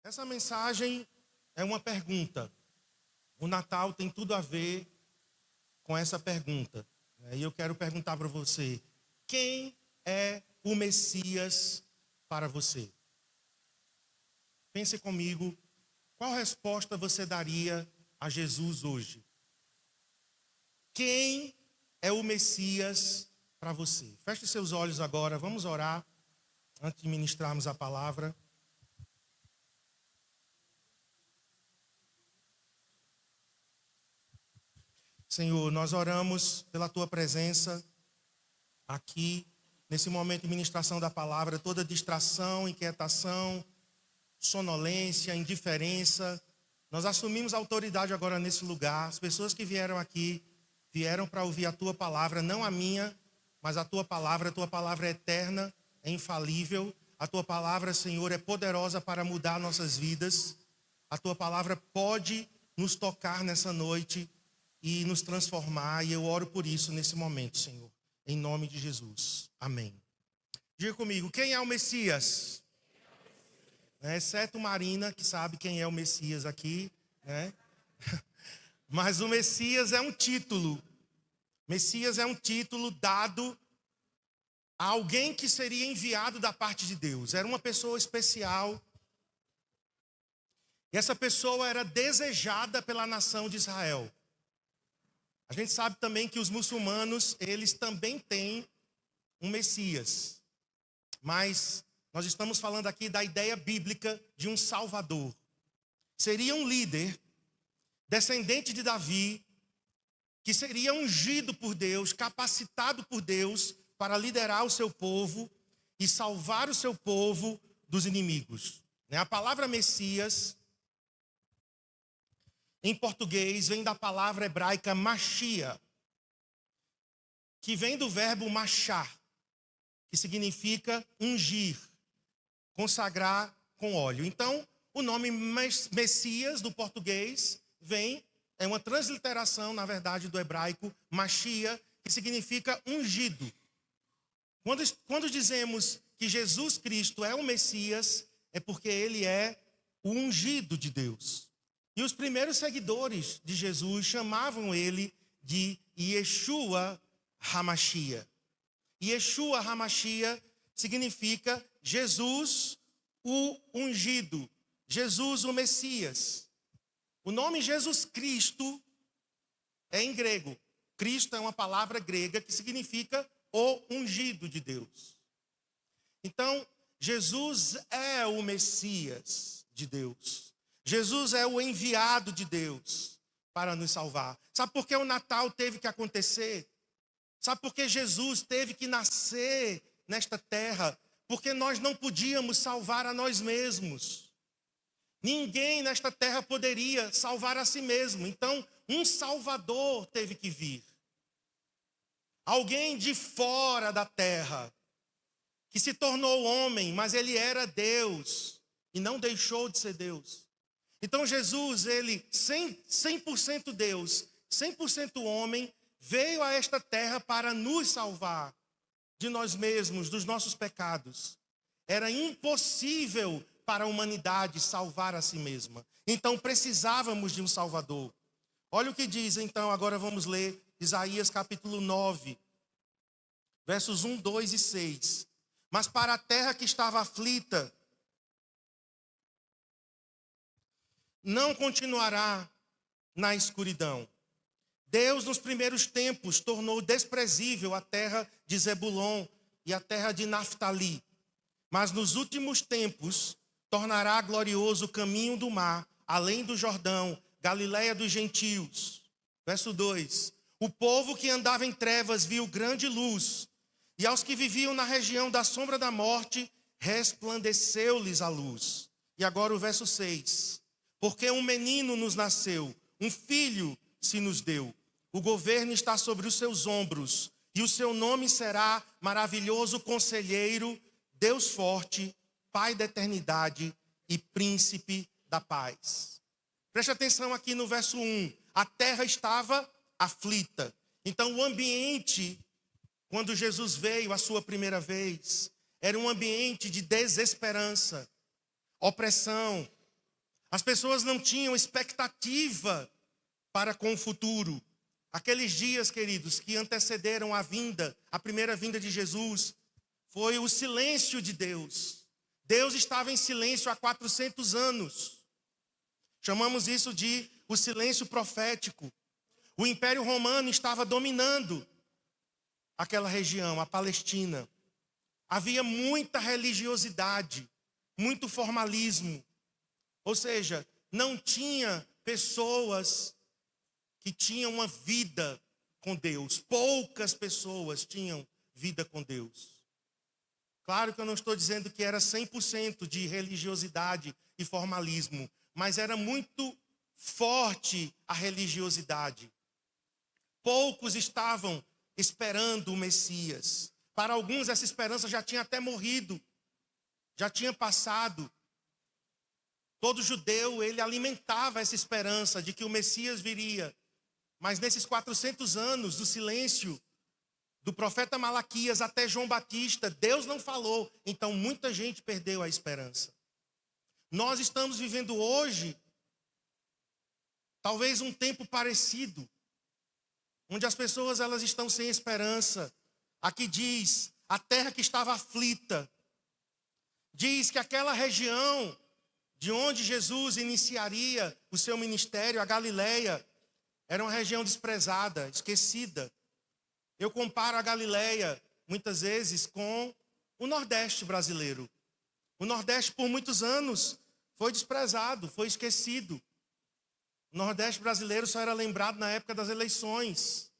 Essa mensagem é uma pergunta. O Natal tem tudo a ver com essa pergunta. E eu quero perguntar para você: quem é o Messias para você? Pense comigo, qual resposta você daria a Jesus hoje? Quem é o Messias para você? Feche seus olhos agora, vamos orar antes de ministrarmos a palavra. Senhor, nós oramos pela Tua presença aqui, nesse momento de ministração da palavra. Toda distração, inquietação, sonolência, indiferença, nós assumimos a autoridade agora nesse lugar. As pessoas que vieram aqui, vieram para ouvir a Tua palavra, não a minha, mas a Tua palavra. A Tua palavra é eterna, é infalível. A Tua palavra, Senhor, é poderosa para mudar nossas vidas. A Tua palavra pode nos tocar nessa noite e nos transformar, e eu oro por isso nesse momento, Senhor, em nome de Jesus, amém. Diga comigo, quem é o Messias? Exceto Marina, que sabe quem é o Messias aqui, né? Mas o Messias é um título. Messias é um título dado a alguém que seria enviado da parte de Deus. Era uma pessoa especial. E essa pessoa era desejada pela nação de Israel. A gente sabe também que os muçulmanos, eles também têm um Messias. Mas nós estamos falando aqui da ideia bíblica de um Salvador. Seria um líder, descendente de Davi, que seria ungido por Deus, capacitado por Deus para liderar o seu povo e salvar o seu povo dos inimigos. A palavra Messias, em português, vem da palavra hebraica Machia, que vem do verbo machar, que significa ungir, consagrar com óleo. Então, o nome Messias do português é uma transliteração, na verdade, do hebraico Machia, que significa ungido. Quando dizemos que Jesus Cristo é o Messias, é porque ele é o ungido de Deus. E os primeiros seguidores de Jesus chamavam ele de Yeshua HaMashiach. Yeshua HaMashiach significa Jesus o ungido, Jesus o Messias. O nome Jesus Cristo é em grego. Cristo é uma palavra grega que significa o ungido de Deus. Então, Jesus é o Messias de Deus. Jesus é o enviado de Deus para nos salvar. Sabe por que o Natal teve que acontecer? Sabe por que Jesus teve que nascer nesta terra? Porque nós não podíamos salvar a nós mesmos. Ninguém nesta terra poderia salvar a si mesmo. Então, um Salvador teve que vir. Alguém de fora da terra, que se tornou homem, mas ele era Deus e não deixou de ser Deus. Então Jesus, ele 100% Deus, 100% homem, veio a esta terra para nos salvar de nós mesmos, dos nossos pecados. Era impossível para a humanidade salvar a si mesma. Então precisávamos de um Salvador. Olha o que diz então, agora vamos ler Isaías capítulo 9, versos 1, 2 e 6. Mas para a terra que estava aflita, não continuará na escuridão. Deus, nos primeiros tempos, tornou desprezível a terra de Zebulon e a terra de Naftali. Mas nos últimos tempos, tornará glorioso o caminho do mar, além do Jordão, Galileia dos gentios. Verso 2. O povo que andava em trevas viu grande luz, e aos que viviam na região da sombra da morte, resplandeceu-lhes a luz. E agora o verso 6. Porque um menino nos nasceu, um filho se nos deu. O governo está sobre os seus ombros, e o seu nome será Maravilhoso Conselheiro, Deus Forte, Pai da Eternidade e Príncipe da Paz. Preste atenção aqui no verso 1. A terra estava aflita. Então o ambiente, quando Jesus veio a sua primeira vez, era um ambiente de desesperança, opressão, As pessoas não tinham expectativa para com o futuro. Aqueles dias, queridos, que antecederam a primeira vinda de Jesus, foi o silêncio de Deus. Deus estava em silêncio há 400 anos. Chamamos isso de o silêncio profético. O Império Romano estava dominando aquela região, a Palestina. Havia muita religiosidade, muito formalismo. Ou seja, não tinha pessoas que tinham uma vida com Deus. Poucas pessoas tinham vida com Deus. Claro que eu não estou dizendo que era 100% de religiosidade e formalismo, mas era muito forte a religiosidade. Poucos estavam esperando o Messias. Para alguns essa esperança já tinha até morrido, já tinha passado. Todo judeu, ele alimentava essa esperança de que o Messias viria. Mas nesses 400 anos do silêncio, do profeta Malaquias até João Batista, Deus não falou. Então muita gente perdeu a esperança. Nós estamos vivendo hoje, talvez um tempo parecido, onde as pessoas elas estão sem esperança. Aqui diz, a terra que estava aflita. Diz que aquela região de onde Jesus iniciaria o seu ministério, a Galileia, era uma região desprezada, esquecida. Eu comparo a Galileia, muitas vezes, com o Nordeste brasileiro. O Nordeste, por muitos anos, foi desprezado, foi esquecido. O Nordeste brasileiro só era lembrado na época das eleições.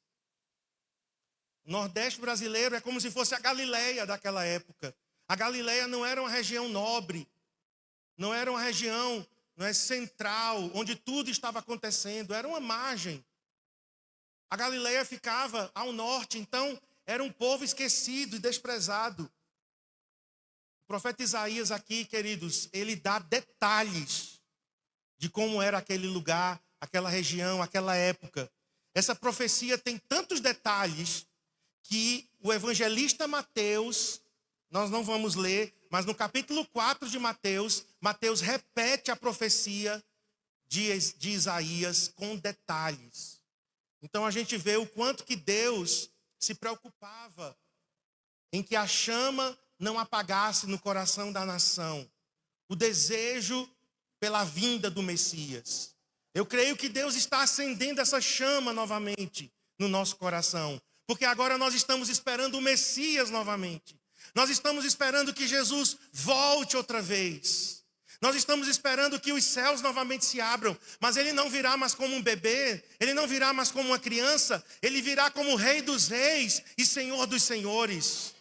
O Nordeste brasileiro é como se fosse a Galileia daquela época. A Galileia não era uma região nobre, não era uma região central, onde tudo estava acontecendo, era uma margem. A Galileia ficava ao norte, então era um povo esquecido e desprezado. O profeta Isaías aqui, queridos, ele dá detalhes de como era aquele lugar, aquela região, aquela época. Essa profecia tem tantos detalhes que o evangelista Mateus, nós não vamos ler, mas no capítulo 4 de Mateus, Mateus repete a profecia de Isaías com detalhes. Então a gente vê o quanto que Deus se preocupava em que a chama não apagasse no coração da nação. O desejo pela vinda do Messias. Eu creio que Deus está acendendo essa chama novamente no nosso coração. Porque agora nós estamos esperando o Messias novamente. Nós estamos esperando que Jesus volte outra vez. Nós estamos esperando que os céus novamente se abram. Mas ele não virá mais como um bebê. Ele não virá mais como uma criança. Ele virá como Rei dos Reis e Senhor dos Senhores.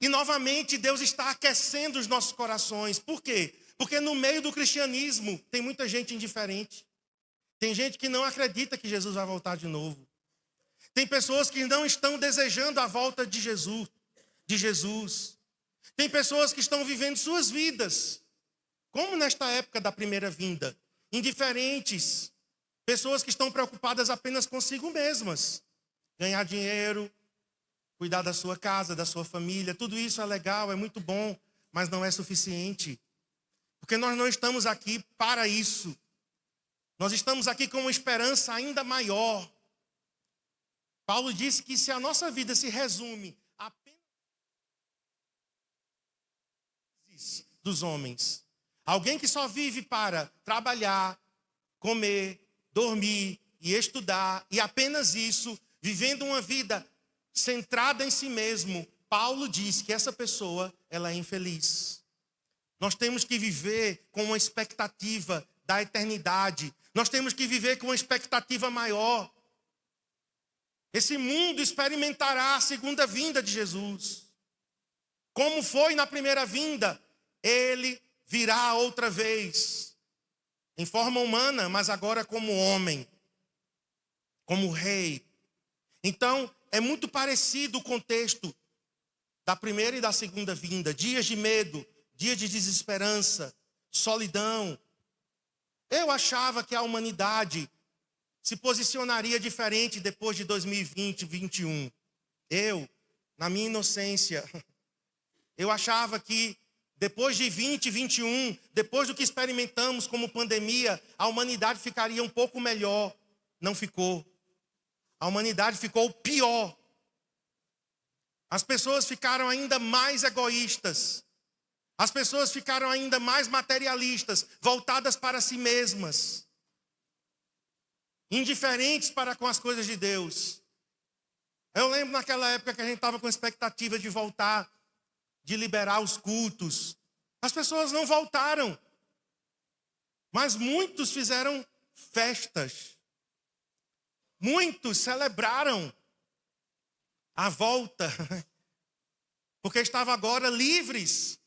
E novamente Deus está aquecendo os nossos corações. Por quê? Porque no meio do cristianismo tem muita gente indiferente. Tem gente que não acredita que Jesus vai voltar de novo. Tem pessoas que não estão desejando a volta de Jesus. Tem pessoas que estão vivendo suas vidas, como nesta época da primeira vinda, indiferentes. Pessoas que estão preocupadas apenas consigo mesmas. Ganhar dinheiro, cuidar da sua casa, da sua família. Tudo isso é legal, é muito bom, mas não é suficiente. Porque nós não estamos aqui para isso. Nós estamos aqui com uma esperança ainda maior. Paulo disse que se a nossa vida se resume apenas dos homens, alguém que só vive para trabalhar, comer, dormir e estudar, e apenas isso, vivendo uma vida centrada em si mesmo, Paulo diz que essa pessoa, ela é infeliz. Nós temos que viver com uma expectativa da eternidade. Nós temos que viver com uma expectativa maior. Esse mundo experimentará a segunda vinda de Jesus. Como foi na primeira vinda, ele virá outra vez. Em forma humana, mas agora como homem. Como rei. Então, é muito parecido o contexto da primeira e da segunda vinda. Dias de medo, dias de desesperança, solidão. Eu achava que a humanidade se posicionaria diferente depois de 2020, 2021. Eu, na minha inocência, eu achava que depois de 2021, depois do que experimentamos como pandemia, a humanidade ficaria um pouco melhor. Não ficou. A humanidade ficou pior. As pessoas ficaram ainda mais egoístas. As pessoas ficaram ainda mais materialistas, voltadas para si mesmas, indiferentes para com as coisas de Deus. Eu lembro naquela época que a gente estava com expectativa de voltar, de liberar os cultos. As pessoas não voltaram, mas muitos fizeram festas. Muitos celebraram a volta, porque estavam agora livres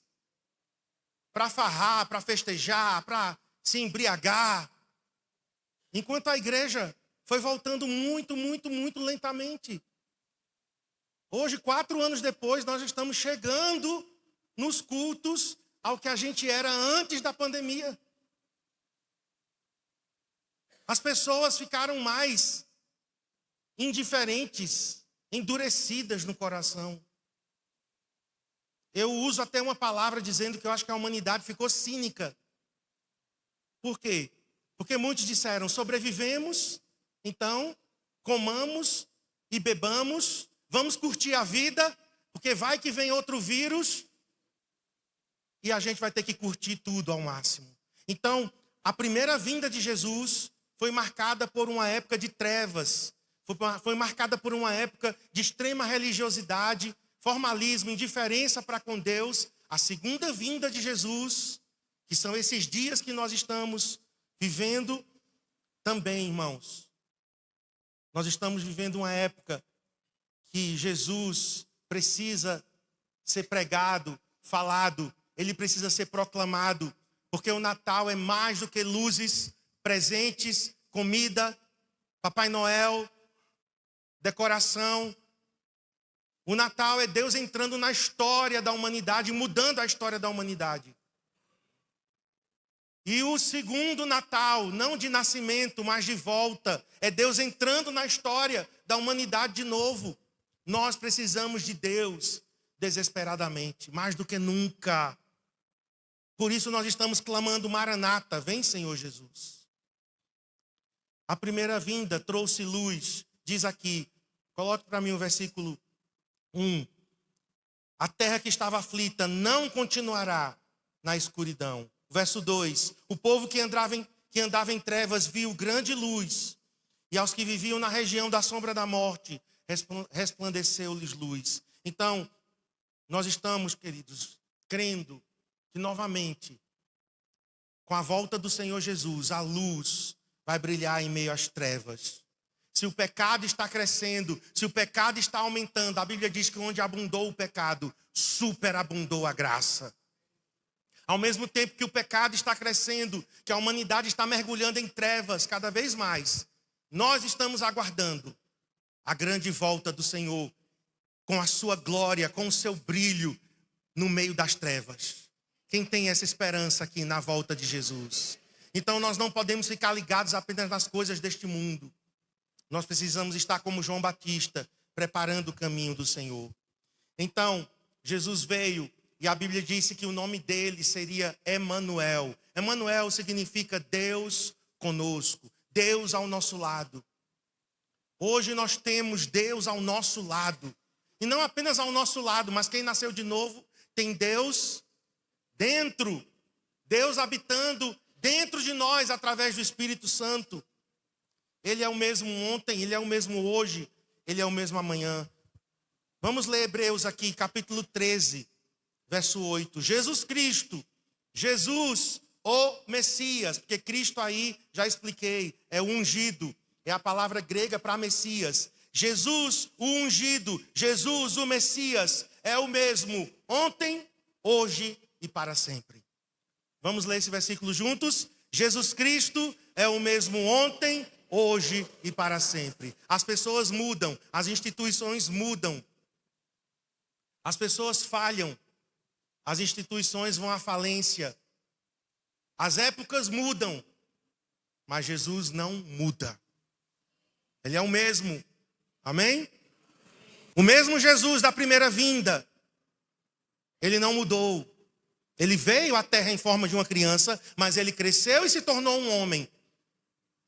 para farrar, para festejar, para se embriagar. Enquanto a igreja foi voltando muito lentamente. Hoje, 4 anos depois, nós estamos chegando nos cultos ao que a gente era antes da pandemia. As pessoas ficaram mais indiferentes, endurecidas no coração. Eu uso até uma palavra dizendo que eu acho que a humanidade ficou cínica. Por quê? Porque muitos disseram, sobrevivemos, então comamos e bebamos, vamos curtir a vida, porque vai que vem outro vírus e a gente vai ter que curtir tudo ao máximo. Então, a primeira vinda de Jesus foi marcada por uma época de trevas, foi marcada por uma época de extrema religiosidade, formalismo, indiferença para com Deus. A segunda vinda de Jesus, que são esses dias que nós estamos vivendo, também, irmãos. Nós estamos vivendo uma época que Jesus precisa ser pregado, falado, ele precisa ser proclamado, porque o Natal é mais do que luzes, presentes, comida, Papai Noel, decoração. O Natal é Deus entrando na história da humanidade, mudando a história da humanidade. E o segundo Natal, não de nascimento, mas de volta, é Deus entrando na história da humanidade de novo. Nós precisamos de Deus desesperadamente, mais do que nunca. Por isso nós estamos clamando Maranata, vem Senhor Jesus. A primeira vinda trouxe luz, diz aqui, coloque para mim o versículo 1. A terra que estava aflita não continuará na escuridão. Verso 2. O povo que andava em trevas viu grande luz, e aos que viviam na região da sombra da morte, resplandeceu-lhes luz. Então, nós estamos, queridos, crendo que novamente, com a volta do Senhor Jesus, a luz vai brilhar em meio às trevas. Se o pecado está crescendo, se o pecado está aumentando, a Bíblia diz que onde abundou o pecado, superabundou a graça. Ao mesmo tempo que o pecado está crescendo, que a humanidade está mergulhando em trevas cada vez mais, nós estamos aguardando a grande volta do Senhor, com a sua glória, com o seu brilho no meio das trevas. Quem tem essa esperança aqui na volta de Jesus? Então nós não podemos ficar ligados apenas nas coisas deste mundo. Nós precisamos estar como João Batista, preparando o caminho do Senhor. Então, Jesus veio e a Bíblia disse que o nome dele seria Emanuel. Emanuel significa Deus conosco, Deus ao nosso lado. Hoje nós temos Deus ao nosso lado. E não apenas ao nosso lado, mas quem nasceu de novo tem Deus dentro. Deus habitando dentro de nós através do Espírito Santo. Ele é o mesmo ontem, ele é o mesmo hoje, ele é o mesmo amanhã. Vamos ler Hebreus aqui, capítulo 13, verso 8. Jesus Cristo, Jesus, o Messias, porque Cristo aí, já expliquei, é o ungido, é a palavra grega para Messias. Jesus, o ungido, Jesus, o Messias, é o mesmo ontem, hoje e para sempre. Vamos ler esse versículo juntos? Jesus Cristo é o mesmo ontem, hoje e para sempre. As pessoas mudam, as instituições mudam. As pessoas falham, as instituições vão à falência. As épocas mudam, mas Jesus não muda. Ele é o mesmo. Amém? O mesmo Jesus da primeira vinda. Ele não mudou. Ele veio à terra em forma de uma criança, mas ele cresceu e se tornou um homem.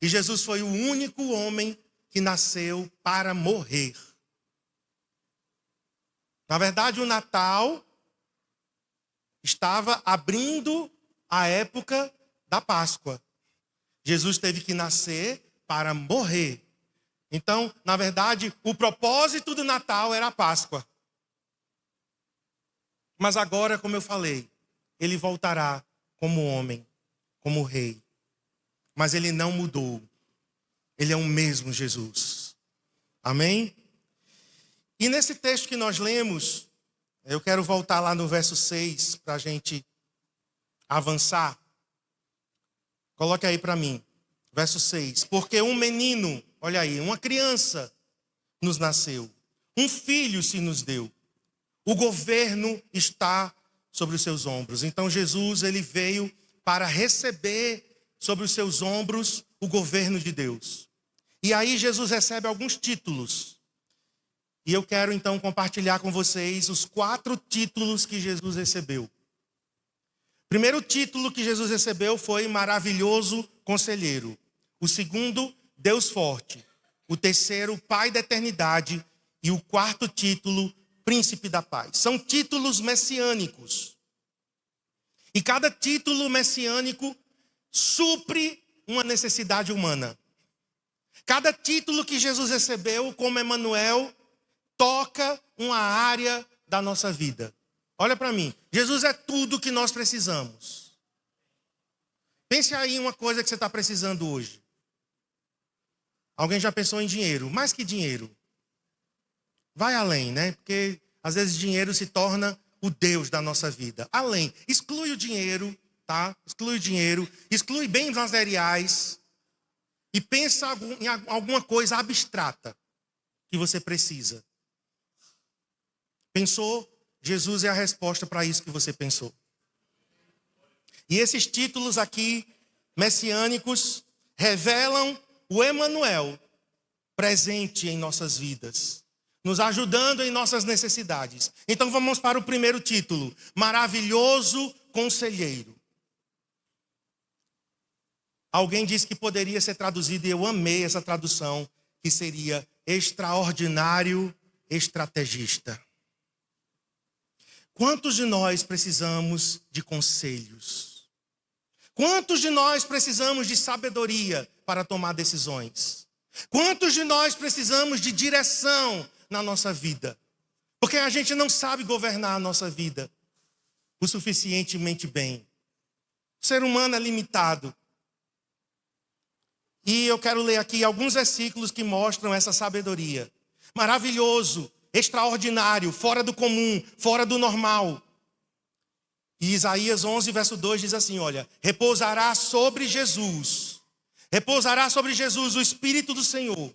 E Jesus foi o único homem que nasceu para morrer. Na verdade, o Natal estava abrindo a época da Páscoa. Jesus teve que nascer para morrer. Então, na verdade, o propósito do Natal era a Páscoa. Mas agora, como eu falei, ele voltará como homem, como rei. Mas ele não mudou. Ele é o mesmo Jesus. Amém? E nesse texto que nós lemos, eu quero voltar lá no verso 6 para a gente avançar. Coloque aí para mim, verso 6. Porque um menino, olha aí, uma criança nos nasceu. Um filho se nos deu. O governo está sobre os seus ombros. Então Jesus, ele veio para receber sobre os seus ombros o governo de Deus. E aí Jesus recebe alguns títulos. E eu quero então compartilhar com vocês os 4 títulos que Jesus recebeu. O primeiro título que Jesus recebeu foi Maravilhoso Conselheiro. O segundo, Deus Forte. O terceiro, Pai da Eternidade. E o quarto título, Príncipe da Paz. São títulos messiânicos. E cada título messiânico supre uma necessidade humana. Cada título que Jesus recebeu, como Emanuel, toca uma área da nossa vida. Olha para mim, Jesus é tudo que nós precisamos. Pense aí em uma coisa que você está precisando hoje. Alguém já pensou em dinheiro? Mais que dinheiro. Vai além, né? Porque às vezes dinheiro se torna o Deus da nossa vida. Além, exclui o dinheiro, tá? Exclui o dinheiro, exclui bens materiais e pensa em alguma coisa abstrata que você precisa. Pensou? Jesus é a resposta para isso que você pensou. E esses títulos aqui, messiânicos, revelam o Emanuel presente em nossas vidas, nos ajudando em nossas necessidades. Então vamos para o primeiro título, Maravilhoso Conselheiro. Alguém disse que poderia ser traduzido, e eu amei essa tradução, que seria Extraordinário Estrategista. Quantos de nós precisamos de conselhos? Quantos de nós precisamos de sabedoria para tomar decisões? Quantos de nós precisamos de direção na nossa vida? Porque a gente não sabe governar a nossa vida o suficientemente bem. O ser humano é limitado. E eu quero ler aqui alguns versículos que mostram essa sabedoria. Maravilhoso, extraordinário, fora do comum, fora do normal. E Isaías 11, verso 2 diz assim, olha, repousará sobre Jesus o Espírito do Senhor.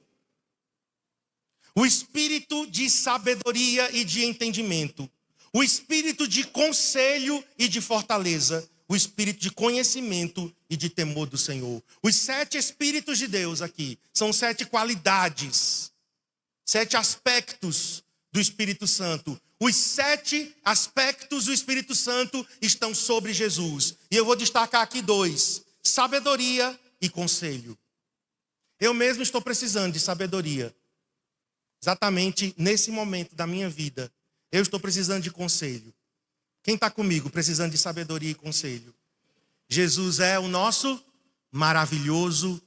O Espírito de sabedoria e de entendimento. O Espírito de conselho e de fortaleza. O Espírito de conhecimento e de temor do Senhor. Os 7 Espíritos de Deus aqui são 7 qualidades, 7 aspectos do Espírito Santo. Os 7 aspectos do Espírito Santo estão sobre Jesus. E eu vou destacar aqui 2, sabedoria e conselho. Eu mesmo estou precisando de sabedoria. Exatamente nesse momento da minha vida, eu estou precisando de conselho. Quem está comigo precisando de sabedoria e conselho? Jesus é o nosso maravilhoso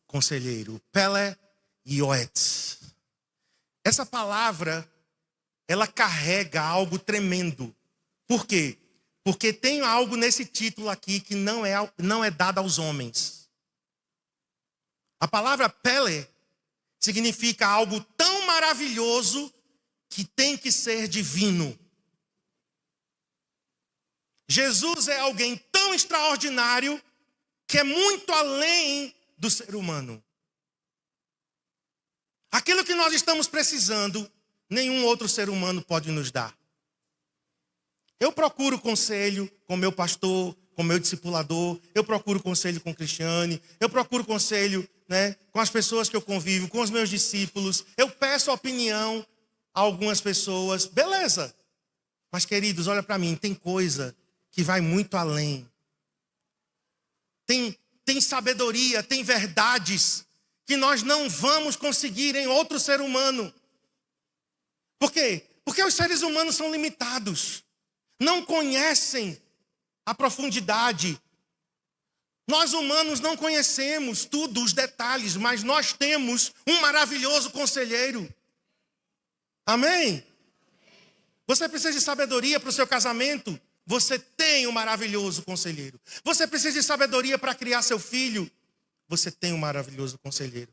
conselheiro. Pele Yoet. Essa palavra, ela carrega algo tremendo. Por quê? Porque tem algo nesse título aqui que não é dado aos homens. A palavra Pele significa algo tão maravilhoso que tem que ser divino. Jesus é alguém tão extraordinário que é muito além do ser humano. Aquilo que nós estamos precisando, nenhum outro ser humano pode nos dar. Eu procuro conselho com meu pastor, com meu discipulador, eu procuro conselho com Cristiane, eu procuro conselho, com as pessoas que eu convivo, com os meus discípulos, eu peço opinião a algumas pessoas, beleza. Mas queridos, olha para mim, tem coisa que vai muito além. Tem sabedoria, tem verdades que nós não vamos conseguir em outro ser humano. Por quê? Porque os seres humanos são limitados. Não conhecem a profundidade. Nós humanos não conhecemos tudo, os detalhes, mas nós temos um maravilhoso conselheiro. Amém? Você precisa de sabedoria para o seu casamento? Você tem um maravilhoso conselheiro. Você precisa de sabedoria para criar seu filho? Você tem um maravilhoso conselheiro.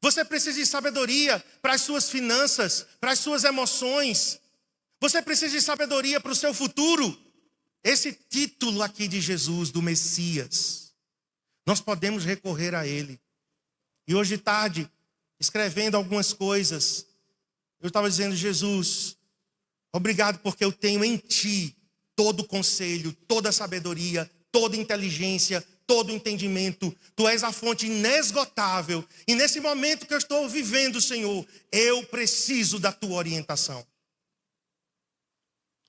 Você precisa de sabedoria para as suas finanças, para as suas emoções. Você precisa de sabedoria para o seu futuro. Esse título aqui de Jesus, do Messias, nós podemos recorrer a ele. E hoje de tarde, escrevendo algumas coisas, eu estava dizendo: Jesus, obrigado porque eu tenho em ti todo o conselho, toda a sabedoria, toda a inteligência, todo o entendimento. Tu és a fonte inesgotável. E nesse momento que eu estou vivendo, Senhor, eu preciso da tua orientação.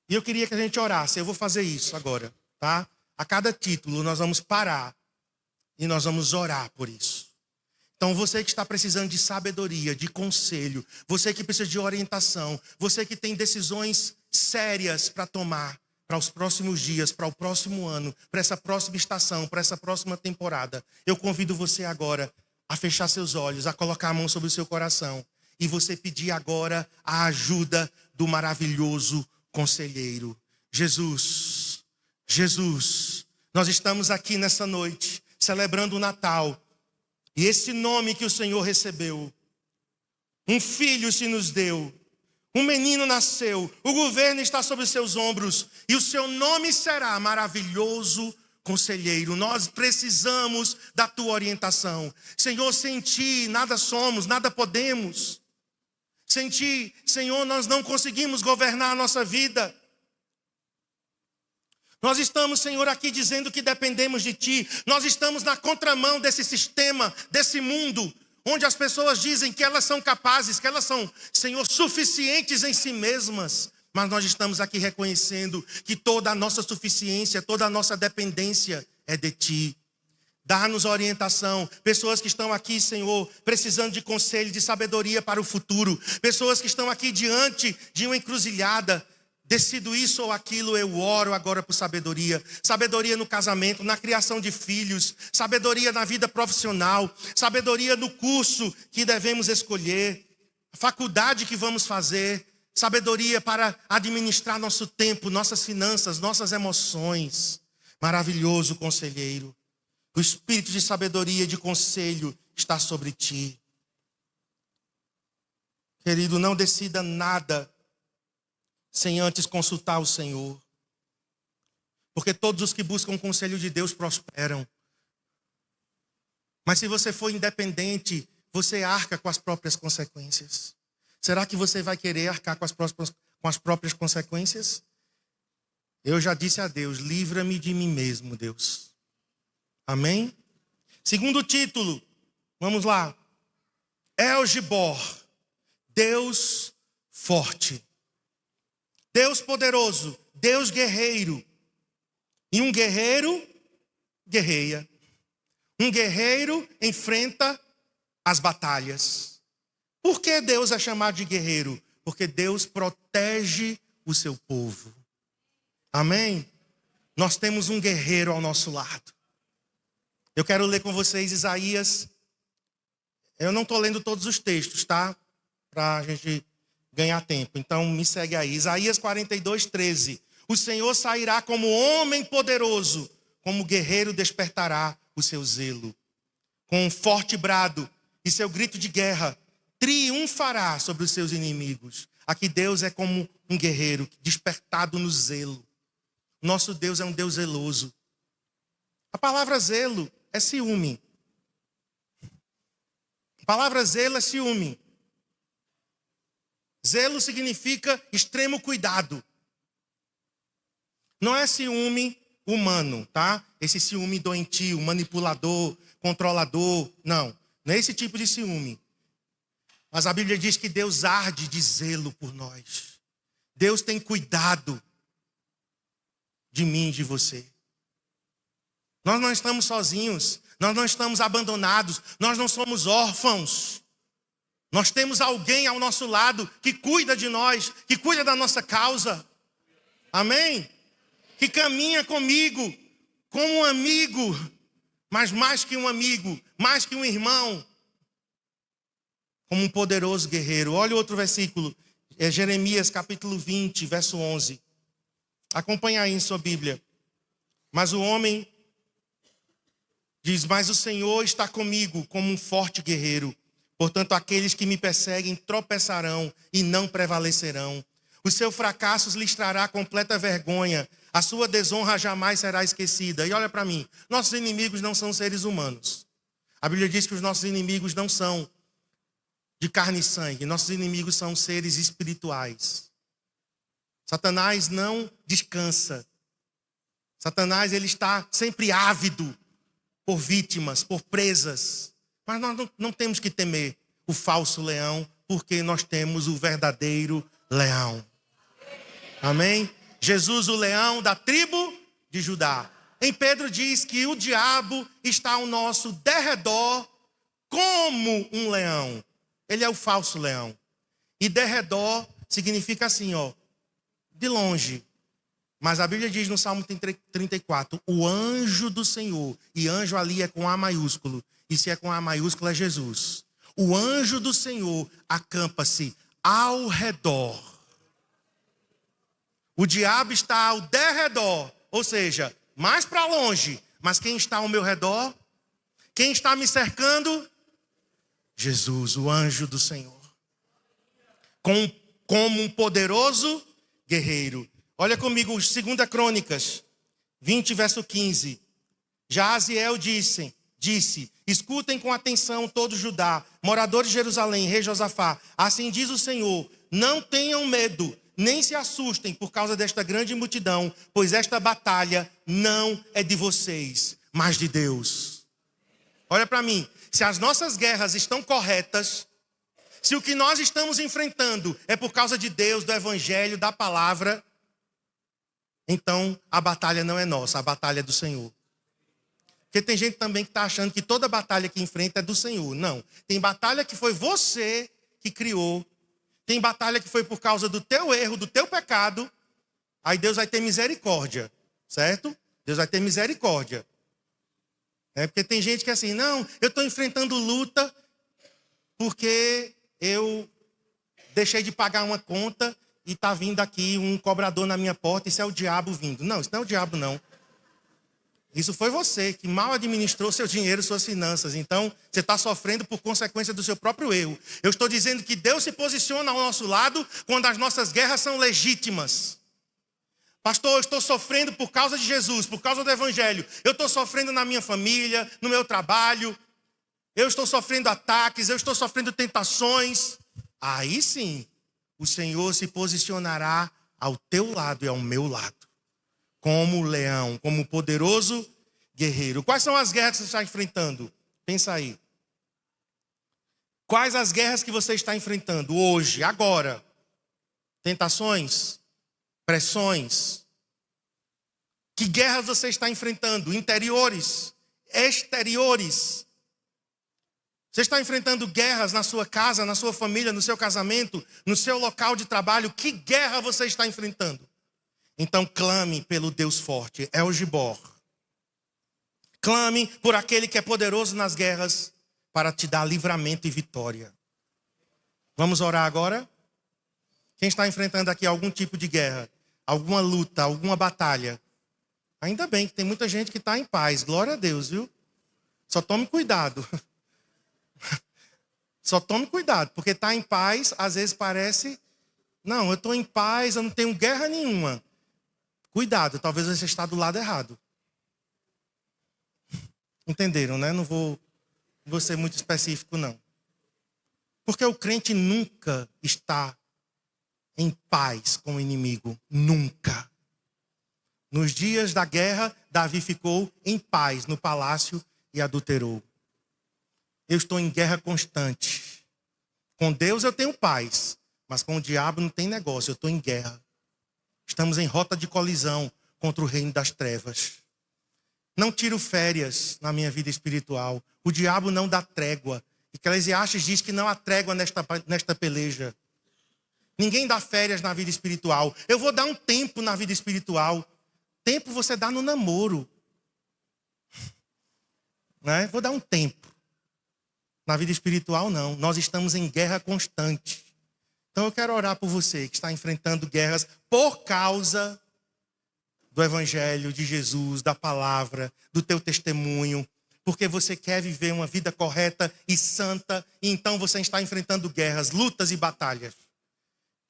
E eu queria que a gente orasse. Eu vou fazer isso agora, tá? A cada título nós vamos parar e nós vamos orar por isso. Então você que está precisando de sabedoria, de conselho, você que precisa de orientação, você que tem decisões sérias para tomar para os próximos dias, para o próximo ano, para essa próxima estação, para essa próxima temporada, eu convido você agora a fechar seus olhos, a colocar a mão sobre o seu coração e você pedir agora a ajuda do maravilhoso conselheiro. Jesus, nós estamos aqui nessa noite celebrando o Natal. E esse nome que o Senhor recebeu, um filho se nos deu, um menino nasceu, o governo está sobre os seus ombros, e o seu nome será maravilhoso conselheiro. Nós precisamos da tua orientação. Senhor, sem ti nada somos, nada podemos. Sem ti, Senhor, nós não conseguimos governar a nossa vida. Nós estamos, Senhor, aqui dizendo que dependemos de ti. Nós estamos na contramão desse sistema, desse mundo, onde as pessoas dizem que elas são capazes, que elas são, Senhor, suficientes em si mesmas. Mas nós estamos aqui reconhecendo que toda a nossa suficiência, toda a nossa dependência é de ti. Dá-nos orientação. Pessoas que estão aqui, Senhor, precisando de conselho, de sabedoria para o futuro. Pessoas que estão aqui diante de uma encruzilhada. Decido isso ou aquilo, eu oro agora por sabedoria. Sabedoria no casamento, na criação de filhos. Sabedoria na vida profissional. Sabedoria no curso que devemos escolher. A faculdade que vamos fazer. Sabedoria para administrar nosso tempo, nossas finanças, nossas emoções. Maravilhoso conselheiro. O espírito de sabedoria e de conselho está sobre ti. Querido, não decida nada sem antes consultar o Senhor. Porque todos os que buscam o conselho de Deus prosperam. Mas se você for independente, você arca com as próprias consequências. Será que você vai querer arcar com as próprias consequências? Eu já disse a Deus: livra-me de mim mesmo, Deus. Amém? Segundo título, vamos lá. El Gibor, Deus forte. Deus poderoso, Deus guerreiro. E um guerreiro guerreia. Um guerreiro enfrenta as batalhas. Por que Deus é chamado de guerreiro? Porque Deus protege o seu povo. Amém? Nós temos um guerreiro ao nosso lado. Eu quero ler com vocês Isaías. Eu não estou lendo todos os textos, tá? Para a gente ganhar tempo. Então me segue aí. Isaías 42:13. O Senhor sairá como homem poderoso, como guerreiro despertará o seu zelo. Com um forte brado e seu grito de guerra, triunfará sobre os seus inimigos. Aqui Deus é como um guerreiro despertado no zelo. Nosso Deus é um Deus zeloso. A palavra zelo é ciúme. A palavra zelo é ciúme. Zelo significa extremo cuidado. Não é ciúme humano, tá? Esse ciúme doentio, manipulador, controlador. Não é esse tipo de ciúme. Mas a Bíblia diz que Deus arde de zelo por nós. Deus tem cuidado de mim e de você. Nós não estamos sozinhos, nós não estamos abandonados, nós não somos órfãos. Nós temos alguém ao nosso lado que cuida de nós, que cuida da nossa causa. Amém? Que caminha comigo como um amigo, mas mais que um amigo, mais que um irmão, como um poderoso guerreiro. Olha o outro versículo, é Jeremias capítulo 20, verso 11. Acompanha aí em sua Bíblia. Mas o homem diz: mas o Senhor está comigo como um forte guerreiro. Portanto, aqueles que me perseguem tropeçarão e não prevalecerão. Os seus fracassos lhes trará completa vergonha. A sua desonra jamais será esquecida. E olha para mim, nossos inimigos não são seres humanos. A Bíblia diz que os nossos inimigos não são de carne e sangue. Nossos inimigos são seres espirituais. Satanás não descansa. Satanás, ele está sempre ávido por vítimas, por presas. Mas nós não temos que temer o falso leão, porque nós temos o verdadeiro leão. Amém? Jesus, o leão da tribo de Judá. Em Pedro diz que o diabo está ao nosso derredor como um leão. Ele é o falso leão. E derredor significa assim, ó, de longe. Mas a Bíblia diz no Salmo 34, o anjo do Senhor, e anjo ali é com A maiúsculo, e se é com A maiúsculo é Jesus. O anjo do Senhor acampa-se ao redor. O diabo está ao derredor, ou seja, mais para longe. Mas quem está ao meu redor? Quem está me cercando? Jesus, o anjo do Senhor. Como um poderoso guerreiro. Olha comigo, 2 Crônicas 20, verso 15. Jaziel disse: escutem com atenção todo Judá, moradores de Jerusalém, rei Josafá. Assim diz o Senhor: não tenham medo, nem se assustem por causa desta grande multidão, pois esta batalha não é de vocês, mas de Deus. Olha para mim, se as nossas guerras estão corretas, se o que nós estamos enfrentando é por causa de Deus, do Evangelho, da palavra, então a batalha não é nossa, a batalha é do Senhor. Porque tem gente também que está achando que toda batalha que enfrenta é do Senhor. Não, tem batalha que foi você que criou. Tem batalha que foi por causa do teu erro, do teu pecado. Aí Deus vai ter misericórdia, certo? Deus vai ter misericórdia. Porque tem gente que é assim, não, eu estou enfrentando luta porque eu deixei de pagar uma conta e está vindo aqui um cobrador na minha porta, isso é o diabo vindo. Não, isso não é o diabo não. Isso foi você que mal administrou seu dinheiro, suas finanças. Então, você está sofrendo por consequência do seu próprio erro. Eu estou dizendo que Deus se posiciona ao nosso lado quando as nossas guerras são legítimas. Pastor, eu estou sofrendo por causa de Jesus, por causa do Evangelho. Eu estou sofrendo na minha família, no meu trabalho. Eu estou sofrendo ataques, eu estou sofrendo tentações. Aí sim, o Senhor se posicionará ao teu lado e ao meu lado. Como leão, como poderoso guerreiro. Quais são as guerras que você está enfrentando? Pensa aí. Quais as guerras que você está enfrentando hoje, agora? Tentações? Pressões? Que guerras você está enfrentando? Interiores? Exteriores? Você está enfrentando guerras na sua casa, na sua família, no seu casamento, no seu local de trabalho? Que guerra você está enfrentando? Então clame pelo Deus forte, El Gibor. Clame por aquele que é poderoso nas guerras para te dar livramento e vitória. Vamos orar agora? Quem está enfrentando aqui algum tipo de guerra, alguma luta, alguma batalha? Ainda bem que tem muita gente que está em paz, glória a Deus, viu? Só tome cuidado. Só tome cuidado, porque estar em paz às vezes parece... Não, eu estou em paz, eu não tenho guerra nenhuma. Cuidado, talvez você está do lado errado. Entenderam, né? Não vou ser muito específico, não. Porque o crente nunca está em paz com o inimigo. Nunca. Nos dias da guerra, Davi ficou em paz no palácio e adulterou. Eu estou em guerra constante. Com Deus eu tenho paz, mas com o diabo não tem negócio, eu estou em guerra. Estamos em rota de colisão contra o reino das trevas. Não tiro férias na minha vida espiritual. O diabo não dá trégua. Eclesiastes diz que não há trégua nesta peleja. Ninguém dá férias na vida espiritual. Eu vou dar um tempo na vida espiritual. Tempo você dá no namoro. Né? Vou dar um tempo. Na vida espiritual, não. Nós estamos em guerra constante. Então eu quero orar por você que está enfrentando guerras por causa do Evangelho, de Jesus, da palavra, do teu testemunho. Porque você quer viver uma vida correta e santa. E então você está enfrentando guerras, lutas e batalhas.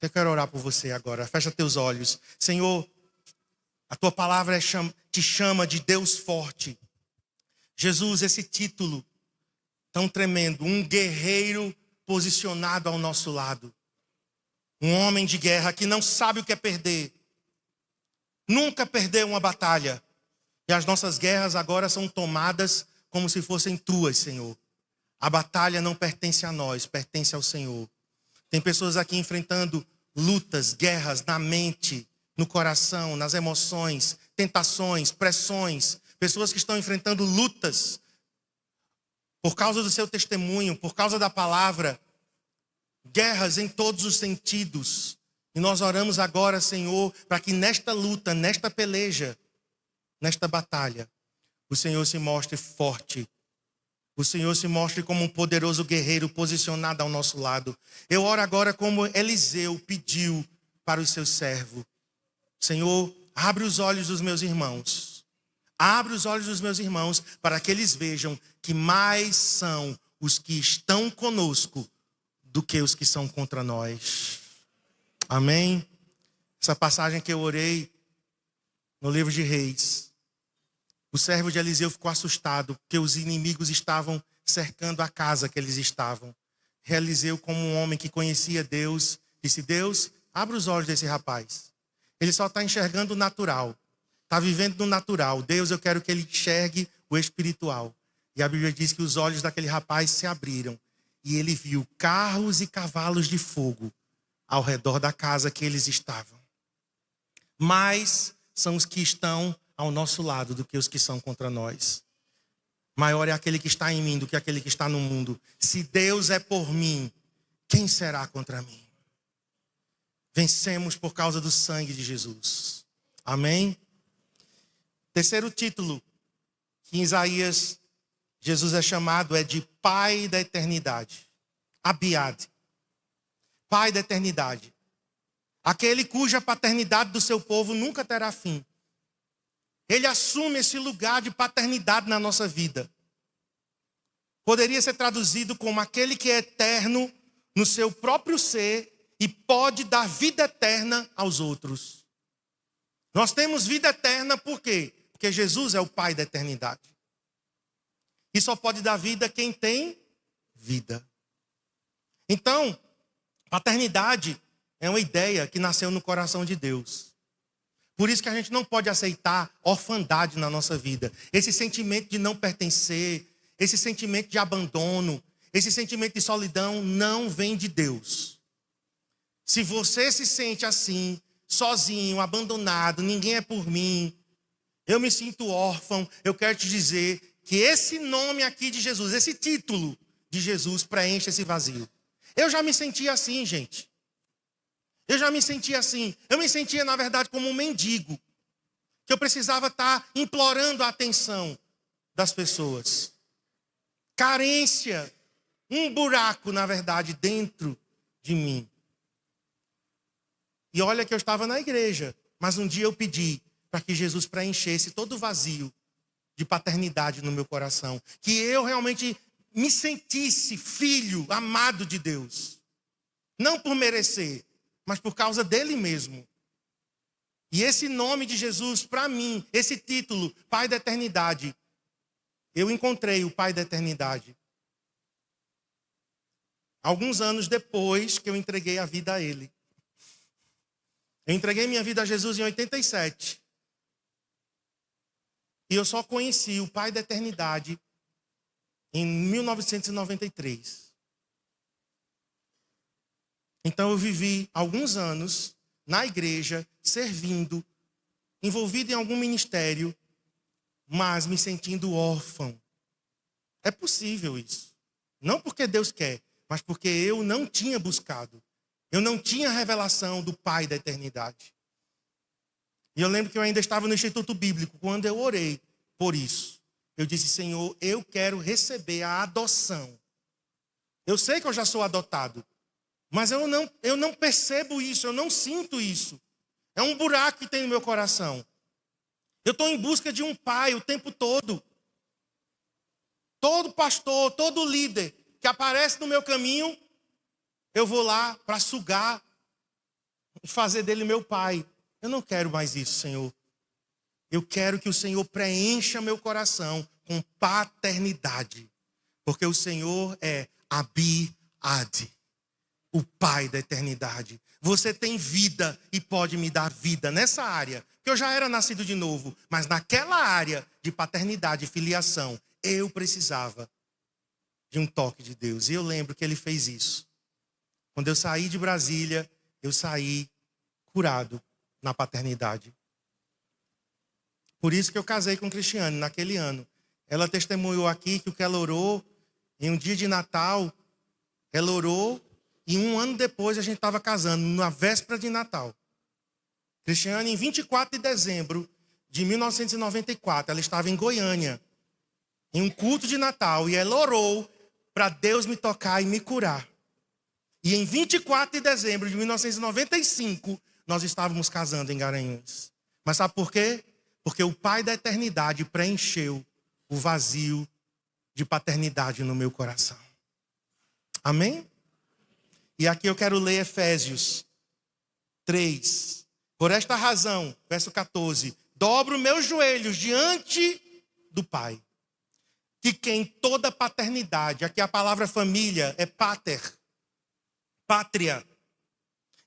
Eu quero orar por você agora. Fecha teus olhos. Senhor, a tua palavra te chama de Deus forte. Jesus, esse título tão tremendo, um guerreiro posicionado ao nosso lado. Um homem de guerra que não sabe o que é perder. Nunca perdeu uma batalha. E as nossas guerras agora são tomadas como se fossem tuas, Senhor. A batalha não pertence a nós, pertence ao Senhor. Tem pessoas aqui enfrentando lutas, guerras na mente, no coração, nas emoções, tentações, pressões. Pessoas que estão enfrentando lutas por causa do seu testemunho, por causa da palavra. Guerras em todos os sentidos. E nós oramos agora, Senhor, para que nesta luta, nesta peleja, nesta batalha, o Senhor se mostre forte. O Senhor se mostre como um poderoso guerreiro posicionado ao nosso lado. Eu oro agora como Eliseu pediu para o seu servo. Senhor, abre os olhos dos meus irmãos. Abre os olhos dos meus irmãos para que eles vejam que mais são os que estão conosco do que os que são contra nós. Amém? Essa passagem que eu orei no livro de Reis. O servo de Eliseu ficou assustado porque os inimigos estavam cercando a casa que eles estavam. Eliseu, como um homem que conhecia Deus, disse: Deus, abre os olhos desse rapaz. Ele só está enxergando o natural. Está vivendo no natural. Deus, eu quero que ele enxergue o espiritual. E a Bíblia diz que os olhos daquele rapaz se abriram. E ele viu carros e cavalos de fogo ao redor da casa que eles estavam. Mais são os que estão ao nosso lado do que os que são contra nós. Maior é aquele que está em mim do que aquele que está no mundo. Se Deus é por mim, quem será contra mim? Vencemos por causa do sangue de Jesus. Amém? Terceiro título que em Isaías Jesus é chamado é de Pai da Eternidade. Abiad. Pai da Eternidade. Aquele cuja paternidade do seu povo nunca terá fim. Ele assume esse lugar de paternidade na nossa vida. Poderia ser traduzido como aquele que é eterno no seu próprio ser e pode dar vida eterna aos outros. Nós temos vida eterna por quê? Porque Jesus é o Pai da eternidade. E só pode dar vida quem tem vida. Então, paternidade é uma ideia que nasceu no coração de Deus. Por isso que a gente não pode aceitar orfandade na nossa vida. Esse sentimento de não pertencer, esse sentimento de abandono, esse sentimento de solidão não vem de Deus. Se você se sente assim, sozinho, abandonado, ninguém é por mim, eu me sinto órfão, eu quero te dizer que esse nome aqui de Jesus, esse título de Jesus preenche esse vazio. Eu já me sentia assim, gente. Eu já me sentia assim. Eu me sentia, na verdade, como um mendigo. Que eu precisava estar implorando a atenção das pessoas. Carência. Um buraco, na verdade, dentro de mim. E olha que eu estava na igreja. Mas um dia eu pedi para que Jesus preenchesse todo o vazio de paternidade no meu coração. Que eu realmente me sentisse filho, amado de Deus. Não por merecer, mas por causa dele mesmo. E esse nome de Jesus, para mim, esse título, Pai da Eternidade, eu encontrei o Pai da Eternidade. Alguns anos depois que eu entreguei a vida a ele. Eu entreguei minha vida a Jesus em 87. E eu só conheci o Pai da Eternidade em 1993. Então eu vivi alguns anos na igreja, servindo, envolvido em algum ministério, mas me sentindo órfão. É possível isso. Não porque Deus quer, mas porque eu não tinha buscado. Eu não tinha revelação do Pai da eternidade. E eu lembro que eu ainda estava no Instituto Bíblico, quando eu orei por isso. Eu disse, Senhor, eu quero receber a adoção. Eu sei que eu já sou adotado, mas eu não percebo isso, eu não sinto isso. É um buraco que tem no meu coração. Eu estou em busca de um pai o tempo todo. Todo pastor, todo líder que aparece no meu caminho, eu vou lá para sugar e fazer dele meu pai. Eu não quero mais isso, Senhor. Eu quero que o Senhor preencha meu coração com paternidade. Porque o Senhor é Abi-Ad, o Pai da eternidade. Você tem vida e pode me dar vida nessa área. Que eu já era nascido de novo, mas naquela área de paternidade e filiação, eu precisava de um toque de Deus. E eu lembro que Ele fez isso. Quando eu saí de Brasília, eu saí curado na paternidade. Por isso que eu casei com Cristiane naquele ano. Ela testemunhou aqui que o que ela orou em um dia de Natal, ela orou e um ano depois a gente estava casando, na véspera de Natal. Cristiane, em 24 de dezembro de 1994, ela estava em Goiânia, em um culto de Natal, e ela orou para Deus me tocar e me curar. E em 24 de dezembro de 1995, nós estávamos casando em Garanhuns. Mas sabe por quê? Porque o Pai da eternidade preencheu o vazio de paternidade no meu coração. Amém? E aqui eu quero ler Efésios 3. Por esta razão, verso 14, dobro meus joelhos diante do Pai, que quem toda paternidade, aqui a palavra família é pater, pátria,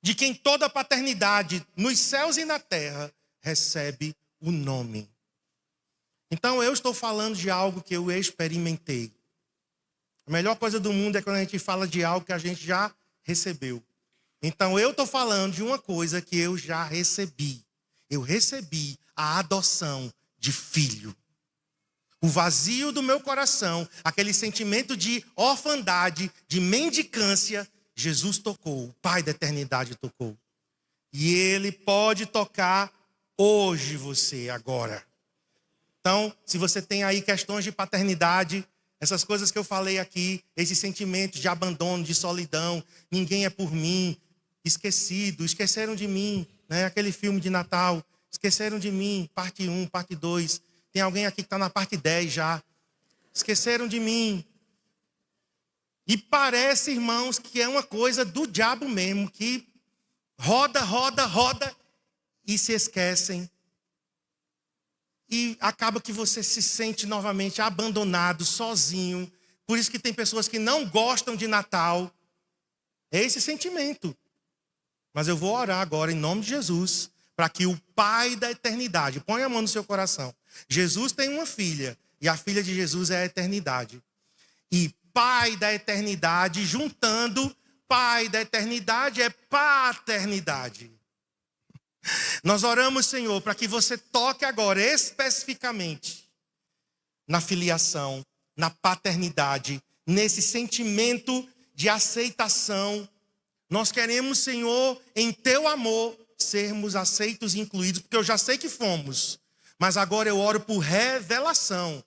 de quem toda paternidade nos céus e na terra recebe o nome. Então eu estou falando de algo que eu experimentei. A melhor coisa do mundo é quando a gente fala de algo que a gente já recebeu. Então eu estou falando de uma coisa que eu já recebi. Eu recebi a adoção de filho. O vazio do meu coração, aquele sentimento de orfandade, de mendicância, Jesus tocou, o Pai da eternidade tocou. E Ele pode tocar hoje você, agora. Então, se você tem aí questões de paternidade, essas coisas que eu falei aqui, esses sentimentos de abandono, de solidão, ninguém é por mim, esquecido, esqueceram de mim, né? Aquele filme de Natal, esqueceram de mim, parte 1, parte 2. Tem alguém aqui que está na parte 10 já. Esqueceram de mim. E parece, irmãos, que é uma coisa do diabo mesmo, que roda e se esquecem. E acaba que você se sente novamente abandonado, sozinho. Por isso que tem pessoas que não gostam de Natal. É esse sentimento. Mas eu vou orar agora em nome de Jesus, para que o Pai da eternidade, põe a mão no seu coração. Jesus tem uma filha, e a filha de Jesus é a eternidade. E Pai da eternidade, juntando, Pai da eternidade é paternidade. Nós oramos, Senhor, para que você toque agora especificamente na filiação, na paternidade, nesse sentimento de aceitação. Nós queremos, Senhor, em teu amor, sermos aceitos e incluídos, porque eu já sei que fomos, mas agora eu oro por revelação.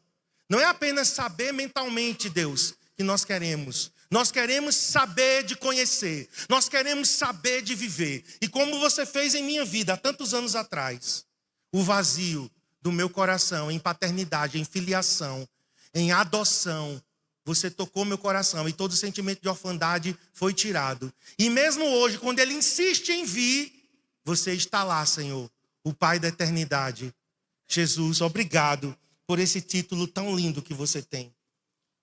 Não é apenas saber mentalmente, Deus, que nós queremos. Nós queremos saber de conhecer. Nós queremos saber de viver. E como você fez em minha vida há tantos anos atrás, o vazio do meu coração em paternidade, em filiação, em adoção, você tocou meu coração e todo sentimento de orfandade foi tirado. E mesmo hoje, quando Ele insiste em vir, você está lá, Senhor, o Pai da eternidade. Jesus, obrigado por esse título tão lindo que você tem.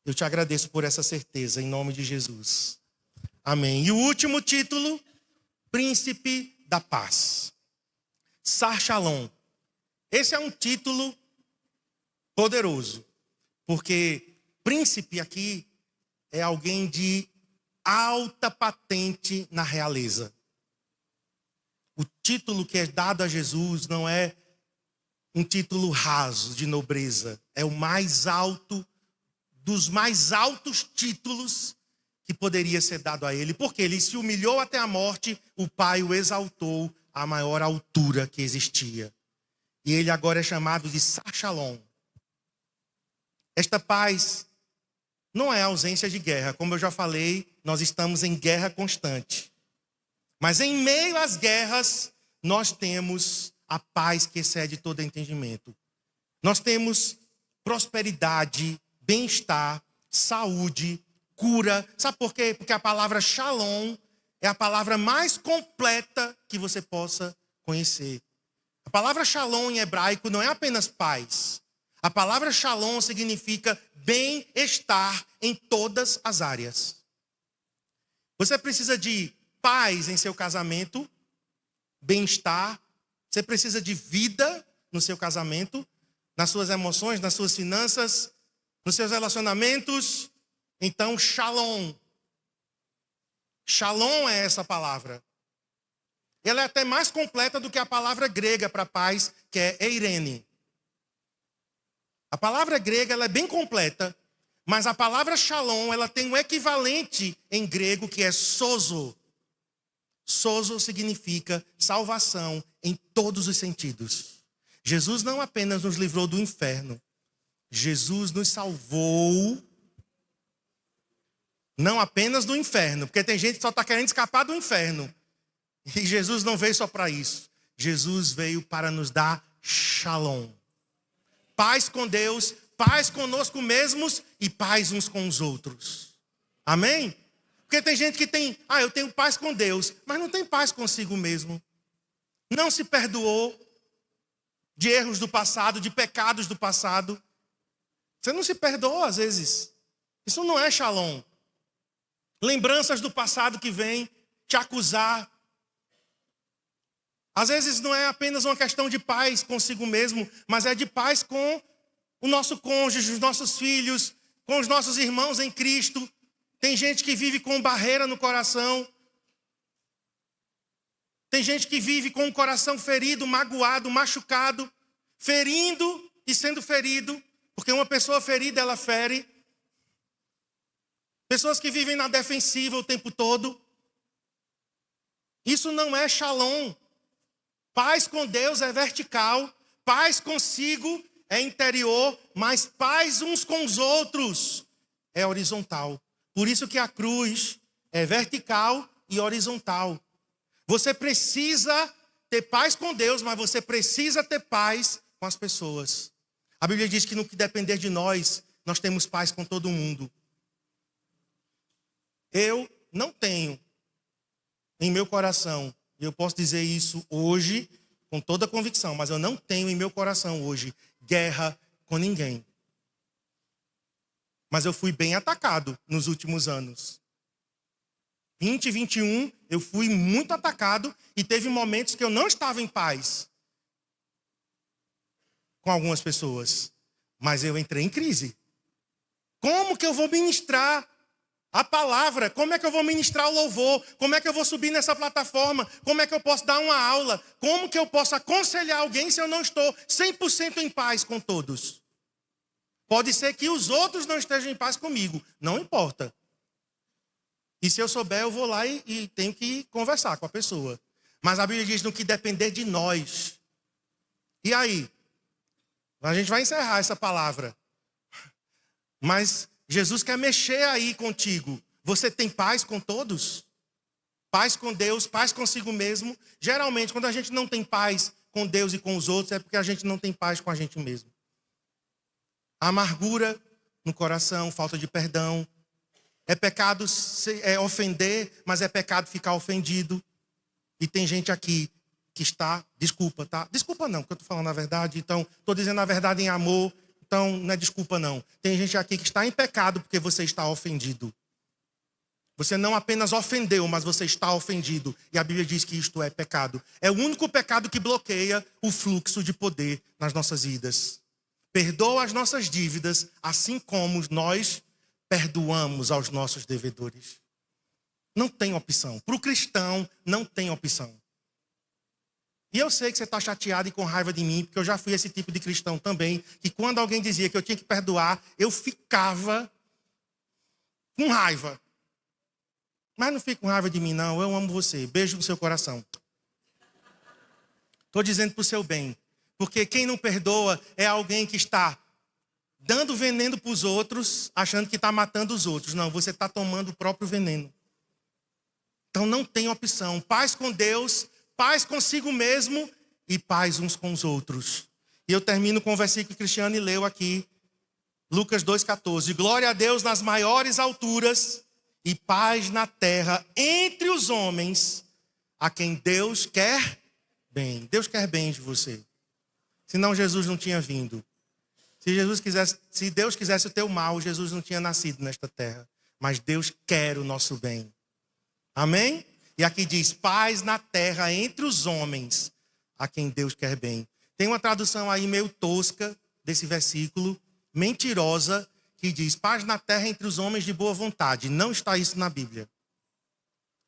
Eu te agradeço por essa certeza, em nome de Jesus. Amém. E o último título, Príncipe da Paz. Sar Shalom. Esse é um título poderoso, porque príncipe aqui é alguém de alta patente na realeza. O título que é dado a Jesus não é um título raso de nobreza. É o mais alto dos mais altos títulos que poderia ser dado a ele. Porque ele se humilhou até a morte, o Pai o exaltou à maior altura que existia. E ele agora é chamado de Sar Shalom. Esta paz não é ausência de guerra. Como eu já falei, nós estamos em guerra constante. Mas em meio às guerras, nós temos a paz que excede todo entendimento. Nós temos prosperidade, bem-estar, saúde, cura. Sabe por quê? Porque a palavra Shalom é a palavra mais completa que você possa conhecer. A palavra Shalom em hebraico não é apenas paz. A palavra Shalom significa bem-estar em todas as áreas. Você precisa de paz em seu casamento, bem-estar. Você precisa de vida no seu casamento, nas suas emoções, nas suas finanças, nos seus relacionamentos. Então, Shalom. Shalom é essa palavra. Ela é até mais completa do que a palavra grega para paz, que é eirene. A palavra grega ela é bem completa, mas a palavra Shalom ela tem um equivalente em grego que é sozo. Sozo significa salvação em todos os sentidos. Jesus não apenas nos livrou do inferno, Jesus nos salvou não apenas do inferno, porque tem gente que só está querendo escapar do inferno. E Jesus não veio só para isso. Jesus veio para nos dar Shalom. Paz com Deus, paz conosco mesmos e paz uns com os outros. Amém? Porque tem gente que tem, eu tenho paz com Deus, mas não tem paz consigo mesmo. Não se perdoou de erros do passado, de pecados do passado. Você não se perdoa às vezes. Isso não é Shalom. Lembranças do passado que vêm te acusar. Às vezes não é apenas uma questão de paz consigo mesmo, mas é de paz com o nosso cônjuge, os nossos filhos, com os nossos irmãos em Cristo. Tem gente que vive com barreira no coração. Tem gente que vive com o coração ferido, magoado, machucado, ferindo e sendo ferido, porque uma pessoa ferida, ela fere. Pessoas que vivem na defensiva o tempo todo. Isso não é Shalom. Paz com Deus é vertical, paz consigo é interior, mas paz uns com os outros é horizontal. Por isso que a cruz é vertical e horizontal. Você precisa ter paz com Deus, mas você precisa ter paz com as pessoas. A Bíblia diz que no que depender de nós, nós temos paz com todo mundo. Eu não tenho em meu coração, e eu posso dizer isso hoje com toda convicção, mas eu não tenho em meu coração hoje guerra com ninguém. Mas eu fui bem atacado nos últimos anos. 2021, eu fui muito atacado e teve momentos que eu não estava em paz com algumas pessoas. Mas eu entrei em crise. Como que eu vou ministrar a palavra? Como é que eu vou ministrar o louvor? Como é que eu vou subir nessa plataforma? Como é que eu posso dar uma aula? Como que eu posso aconselhar alguém se eu não estou 100% em paz com todos? Pode ser que os outros não estejam em paz comigo, não importa. E se eu souber, eu vou lá e tenho que conversar com a pessoa. Mas a Bíblia diz no que depender de nós. E aí? A gente vai encerrar essa palavra. Mas Jesus quer mexer aí contigo. Você tem paz com todos? Paz com Deus, paz consigo mesmo. Geralmente, quando a gente não tem paz com Deus e com os outros, é porque a gente não tem paz com a gente mesmo. Amargura no coração, falta de perdão. É pecado ofender, mas é pecado ficar ofendido. E tem gente aqui que está, desculpa, tá? Desculpa não, porque eu estou falando a verdade. Então, estou dizendo a verdade em amor. Então, não é desculpa não. Tem gente aqui que está em pecado porque você está ofendido. Você não apenas ofendeu, mas você está ofendido. E a Bíblia diz que isto é pecado. É o único pecado que bloqueia o fluxo de poder nas nossas vidas. Perdoa as nossas dívidas, assim como nós perdoamos aos nossos devedores. Não tem opção. Para o cristão, não tem opção. E eu sei que você está chateado e com raiva de mim, porque eu já fui esse tipo de cristão também, que quando alguém dizia que eu tinha que perdoar, eu ficava com raiva. Mas não fique com raiva de mim, não. Eu amo você. Beijo no seu coração. Estou dizendo para o seu bem. Porque quem não perdoa é alguém que está dando veneno para os outros, achando que está matando os outros. Não, você está tomando o próprio veneno. Então não tem opção. Paz com Deus, paz consigo mesmo e paz uns com os outros. E eu termino com o versículo que Cristiane leu aqui. Lucas 2,14. Glória a Deus nas maiores alturas e paz na terra entre os homens a quem Deus quer bem. Deus quer bem de você. Senão Jesus não tinha vindo. Se Deus quisesse o teu mal, Jesus não tinha nascido nesta terra. Mas Deus quer o nosso bem. Amém? E aqui diz, paz na terra entre os homens a quem Deus quer bem. Tem uma tradução aí meio tosca desse versículo, mentirosa, que diz, paz na terra entre os homens de boa vontade. Não está isso na Bíblia.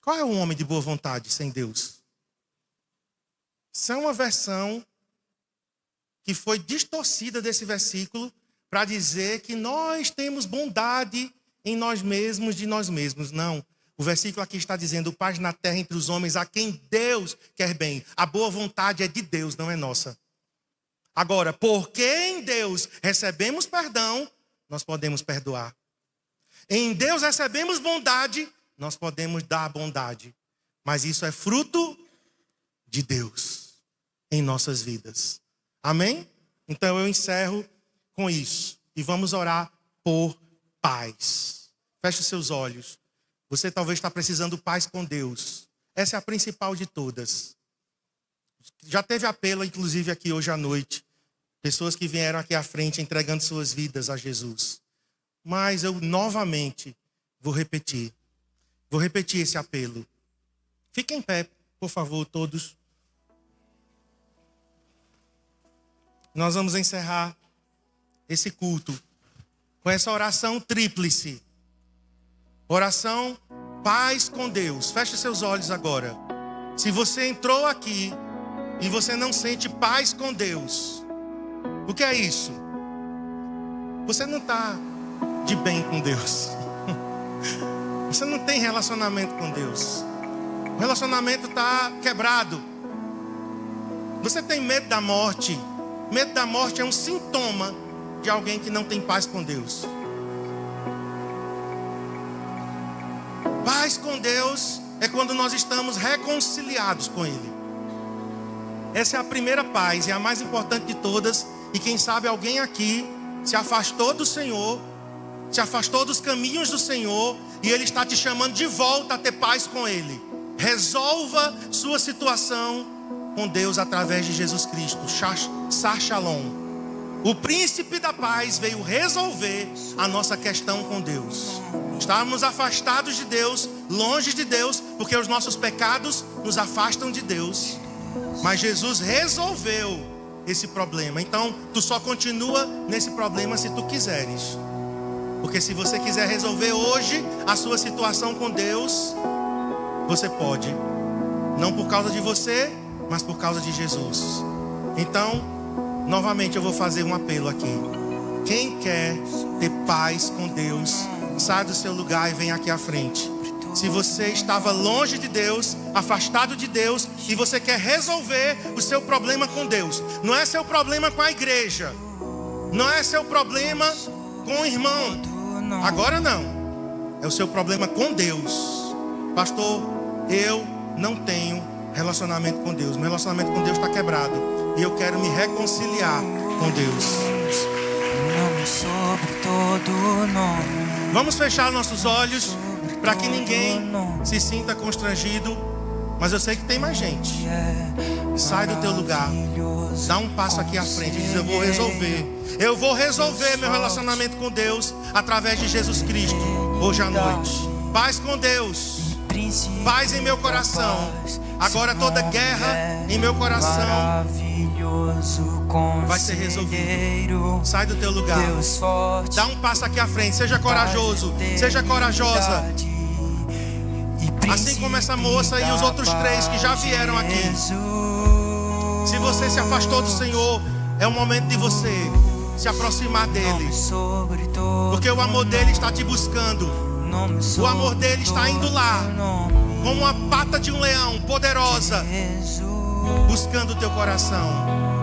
Qual é um homem de boa vontade sem Deus? Isso é uma versão que foi distorcida desse versículo para dizer que nós temos bondade em nós mesmos, de nós mesmos. Não. O versículo aqui está dizendo, paz na terra entre os homens a quem Deus quer bem. A boa vontade é de Deus, não é nossa. Agora, porque em Deus recebemos perdão, nós podemos perdoar. Em Deus recebemos bondade, nós podemos dar bondade. Mas isso é fruto de Deus em nossas vidas. Amém? Então eu encerro com isso. E vamos orar por paz. Feche os seus olhos. Você talvez está precisando de paz com Deus. Essa é a principal de todas. Já teve apelo, inclusive, aqui hoje à noite. Pessoas que vieram aqui à frente entregando suas vidas a Jesus. Mas eu novamente vou repetir. Vou repetir esse apelo. Fiquem em pé, por favor, todos. Nós vamos encerrar esse culto com essa oração tríplice. Oração, paz com Deus. Feche seus olhos agora. Se você entrou aqui e você não sente paz com Deus, o que é isso? Você não está de bem com Deus. Você não tem relacionamento com Deus. O relacionamento está quebrado. Você tem medo da morte. Medo da morte é um sintoma de alguém que não tem paz com Deus. Paz com Deus é quando nós estamos reconciliados com Ele. Essa é a primeira paz, é a mais importante de todas. E quem sabe alguém aqui se afastou do Senhor, se afastou dos caminhos do Senhor, e Ele está te chamando de volta a ter paz com Ele. Resolva sua situação com Deus através de Jesus Cristo. Sar Shalom. O príncipe da paz veio resolver a nossa questão com Deus. Estávamos afastados de Deus, longe de Deus, porque os nossos pecados nos afastam de Deus. Mas Jesus resolveu esse problema. Então, tu só continua nesse problema se tu quiseres. Porque se você quiser resolver hoje a sua situação com Deus, você pode. Não por causa de você, mas por causa de Jesus. Então, novamente eu vou fazer um apelo aqui. Quem quer ter paz com Deus, sai do seu lugar e vem aqui à frente. Se você estava longe de Deus, afastado de Deus, e você quer resolver o seu problema com Deus, não é seu problema com a igreja, não é seu problema com o irmão, agora não, é o seu problema com Deus. Pastor, eu não tenho relacionamento com Deus, meu relacionamento com Deus está quebrado, e eu quero me reconciliar com Deus. Vamos fechar nossos olhos para que ninguém se sinta constrangido. Mas eu sei que tem mais gente. Sai do teu lugar, dá um passo aqui à frente e diz, eu vou resolver meu relacionamento com Deus através de Jesus Cristo hoje à noite. Paz com Deus, paz em meu coração. Agora toda guerra em meu coração vai ser resolvido. Sai do teu lugar, dá um passo aqui à frente. Seja corajoso, seja corajosa. Assim como essa moça e os outros 3 que já vieram aqui. Se você se afastou do Senhor, é o momento de você se aproximar dele, porque o amor dele está te buscando. O amor dele está indo lá, como uma pata de um leão poderosa, buscando o teu coração.